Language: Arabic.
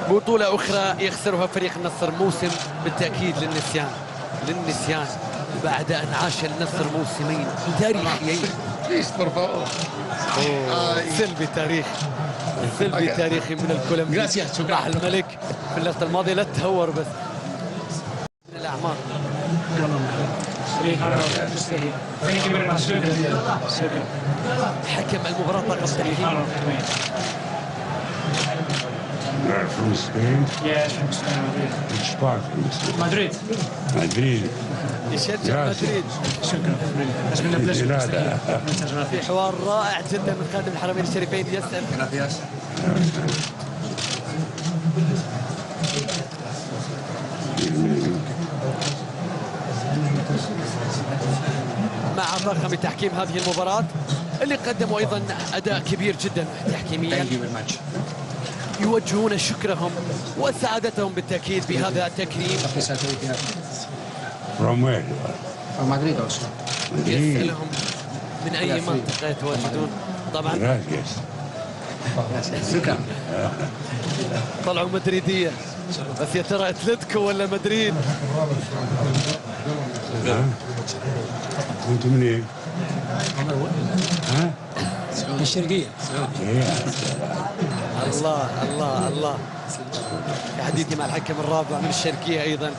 بطولة أخرى يخسرها فريق النصر، موسم بالتأكيد للنسيان بعد أن عاش النصر موسمين تاريخيين. سلبي تاريخي من الكولومبي. صلاح الملك في اللقطة الماضية. لا تهور بس من الأعمار. حكم المباراة طاقم تحكيم. From Spain? Yeah, from Spain, Madrid. Which part from Spain? Madrid. Madrid. يشجع مدريد. شكرا. Has been a pleasure. Muchas gracias. في حوار رائع جدا من خادم الحرمين الشريفين يسأل. مع طاقم تحكيم هذه المباراة اللي قدموا أيضا أداء كبير جدا تحكيميا، يوجهون شكرهم وسعادتهم بالتأكيد بهذا التكريم. From where? From Madrid also. يسألهم من أي منطقة يتواجدون. طبعا Gracias. شكرا. طلعوا مدريدية، بس يا ترى اتلتيكو ولا مدريد؟ انتم منين؟ ها؟ من الشرقية. الله الله الله. حديثي مع الحكم الرابع من الشرقية أيضا.